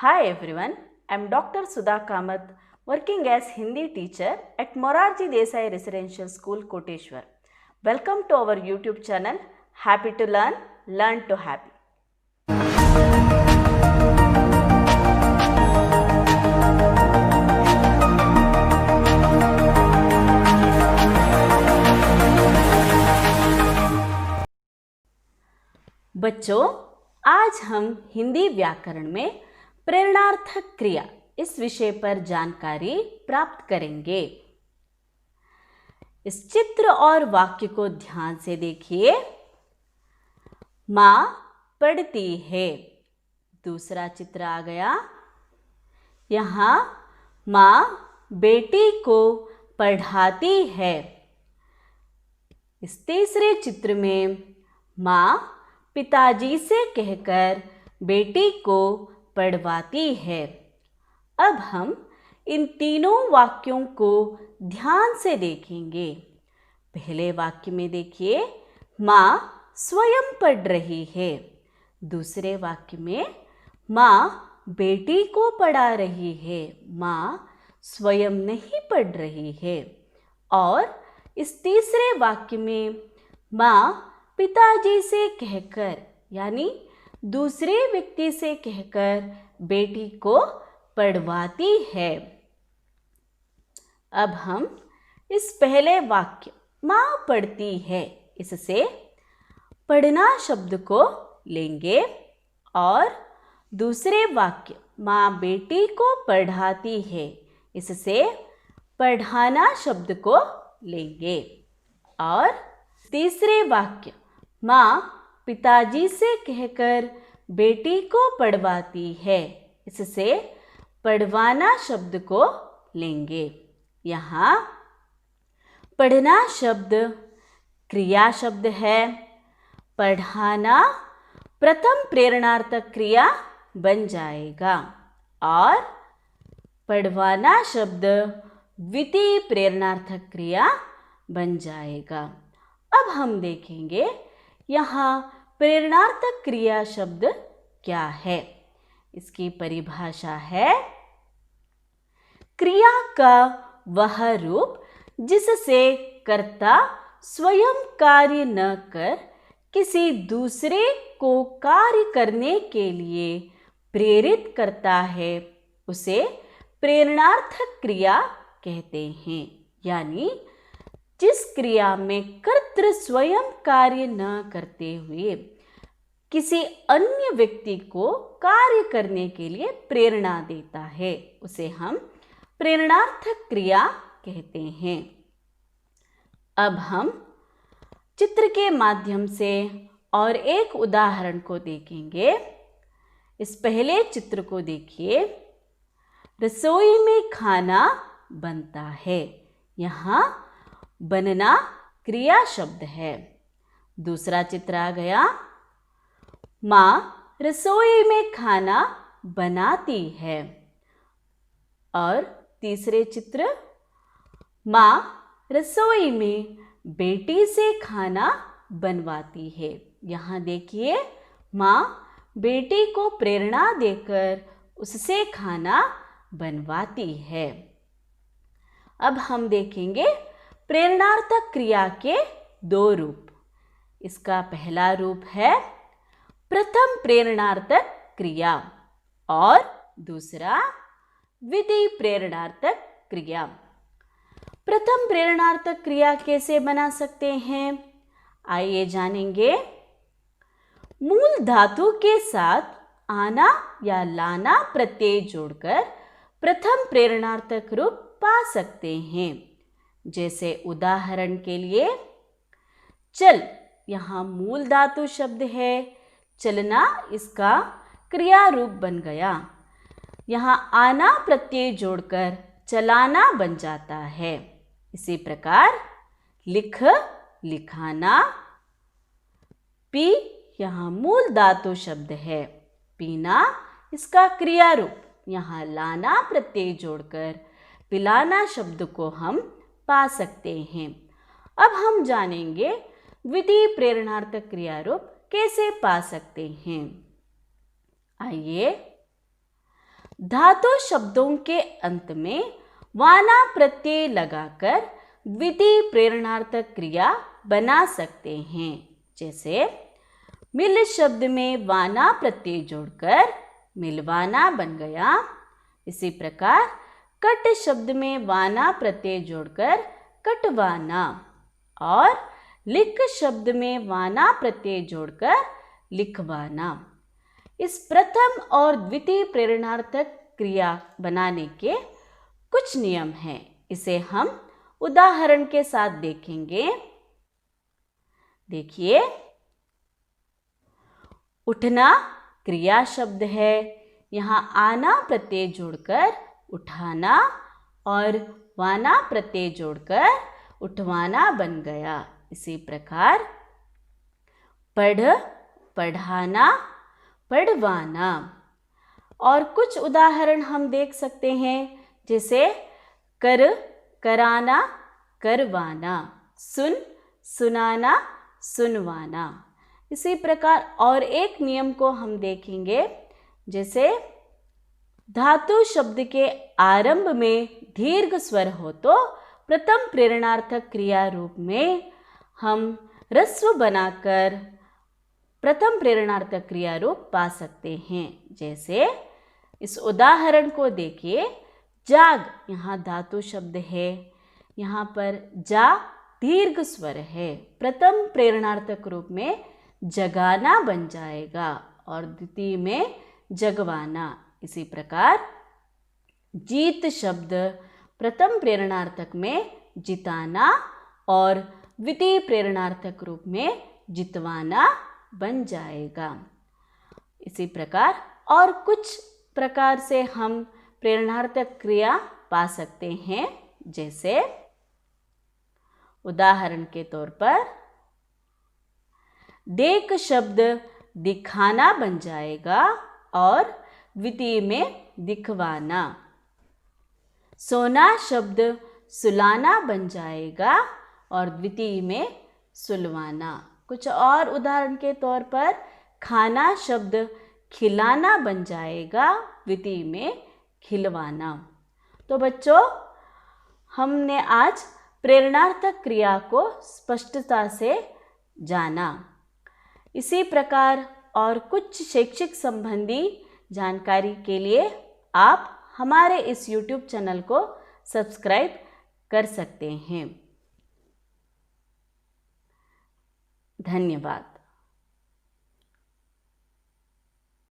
Hi everyone, I am Dr. Sudha Kamath, working as Hindi teacher at Morarji Desai Residential School, Koteshwar. Welcome to our YouTube channel, Happy to Learn, Learn to Happy. बच्चों, आज हम हिंदी व्याकरण में प्रेरणार्थक क्रिया इस विषय पर जानकारी प्राप्त करेंगे। इस चित्र और वाक्य को ध्यान से देखिए। माँ पढ़ती है। दूसरा चित्र आ गया। यहाँ माँ बेटी को पढ़ाती है। इस तीसरे चित्र में माँ पिताजी से कहकर बेटी को पढ़वाती है। अब हम इन तीनों वाक्यों को ध्यान से देखेंगे। पहले वाक्य में देखिए, माँ स्वयं पढ़ रही है। दूसरे वाक्य में माँ बेटी को पढ़ा रही है। माँ स्वयं नहीं पढ़ रही है। और इस तीसरे वाक्य में माँ पिताजी से कहकर यानी दूसरे व्यक्ति से कहकर बेटी को पढ़वाती है। अब हम इस पहले वाक्य माँ पढ़ती है, इससे पढ़ना शब्द को लेंगे और दूसरे वाक्य माँ बेटी को पढ़ाती है, इससे पढ़ाना शब्द को लेंगे। और तीसरे वाक्य माँ पिताजी से कहकर बेटी को पढ़वाती है, इससे पढ़वाना शब्द को लेंगे। यहाँ पढ़ना शब्द क्रिया शब्द है। पढ़ाना प्रथम प्रेरणार्थक क्रिया बन जाएगा और पढ़वाना शब्द द्वितीय प्रेरणार्थक क्रिया बन जाएगा। अब हम देखेंगे यहाँ प्रेरणार्थक क्रिया शब्द क्या है। इसकी परिभाषा है, क्रिया का वह रूप जिससे कर्ता स्वयं कार्य न कर किसी दूसरे को कार्य करने के लिए प्रेरित करता है, उसे प्रेरणार्थक क्रिया कहते हैं। यानी जिस क्रिया में कर्तृ स्वयं कार्य न करते हुए किसी अन्य व्यक्ति को कार्य करने के लिए प्रेरणा देता है, उसे हम प्रेरणार्थक क्रिया कहते हैं। अब हम चित्र के माध्यम से और एक उदाहरण को देखेंगे। इस पहले चित्र को देखिए। रसोई में खाना बनता है। यहाँ बनना क्रिया शब्द है। दूसरा चित्र आ गया। माँ रसोई में खाना बनाती है। और तीसरे चित्र, माँ रसोई में बेटी से खाना बनवाती है। यहाँ देखिए, माँ बेटी को प्रेरणा देकर उससे खाना बनवाती है। अब हम देखेंगे प्रेरणार्थक क्रिया के दो रूप। इसका पहला रूप है प्रथम प्रेरणार्थक क्रिया और दूसरा द्वितीय प्रेरणार्थक क्रिया। प्रथम प्रेरणार्थक क्रिया कैसे बना सकते हैं, आइए जानेंगे। मूल धातु के साथ आना या लाना प्रत्यय जोड़कर प्रथम प्रेरणार्थक रूप पा सकते हैं। जैसे उदाहरण के लिए, चल, यहाँ मूल धातु शब्द है। चलना इसका क्रिया रूप बन गया। यहाँ आना प्रत्यय जोड़कर चलाना बन जाता है। इसी प्रकार लिख, लिखाना। पी यहाँ मूल धातु शब्द है। पीना इसका क्रिया रूप, यहाँ लाना प्रत्यय जोड़कर पिलाना शब्द को हम पा सकते हैं। अब हम जानेंगे द्वितीय प्रेरणार्थक क्रिया रूप कैसे पा सकते हैं। आइए धातु शब्दों के अंत में वाना प्रत्यय लगाकर द्वितीय प्रेरणार्थक क्रिया बना सकते हैं। जैसे मिल शब्द में वाना प्रत्यय जोड़कर मिलवाना बन गया। इसी प्रकार कट शब्द में वाना प्रत्यय जोड़कर कटवाना और लिख शब्द में वाना प्रत्यय जोड़कर लिखवाना। इस प्रथम और द्वितीय प्रेरणार्थक क्रिया बनाने के कुछ नियम हैं। इसे हम उदाहरण के साथ देखेंगे। देखिए, उठना क्रिया शब्द है। यहाँ आना प्रत्यय जोड़कर उठाना और वाना प्रत्यय जोड़कर उठवाना बन गया। इसी प्रकार पढ़, पढ़ाना, पढ़वाना। और कुछ उदाहरण हम देख सकते हैं, जैसे कर, कराना, करवाना, सुन, सुनाना, सुनवाना। इसी प्रकार और एक नियम को हम देखेंगे, जैसे धातु शब्द के आरंभ में दीर्घ स्वर हो तो प्रथम प्रेरणार्थक क्रिया रूप में हम ह्रस्व बनाकर प्रथम प्रेरणार्थक क्रिया रूप पा सकते हैं। जैसे इस उदाहरण को देखिए, जाग यहाँ धातु शब्द है, यहाँ पर जा दीर्घ स्वर है। प्रथम प्रेरणार्थक रूप में जगाना बन जाएगा और द्वितीय में जगवाना। इसी प्रकार जीत शब्द प्रथम प्रेरणार्थक में जिताना और द्वितीय प्रेरणार्थक रूप में जितवाना बन जाएगा। इसी प्रकार और कुछ प्रकार से हम प्रेरणार्थक क्रिया पा सकते हैं। जैसे उदाहरण के तौर पर देख शब्द दिखाना बन जाएगा और द्वितीय में दिखवाना। सोना शब्द सुलाना बन जाएगा और द्वितीय में सुलवाना। कुछ और उदाहरण के तौर पर खाना शब्द खिलाना बन जाएगा, द्वितीय में खिलवाना। तो बच्चों, हमने आज प्रेरणार्थक क्रिया को स्पष्टता से जाना। इसी प्रकार और कुछ शैक्षिक संबंधी जानकारी के लिए आप हमारे इस YouTube चैनल को सब्सक्राइब कर सकते हैं। धन्यवाद।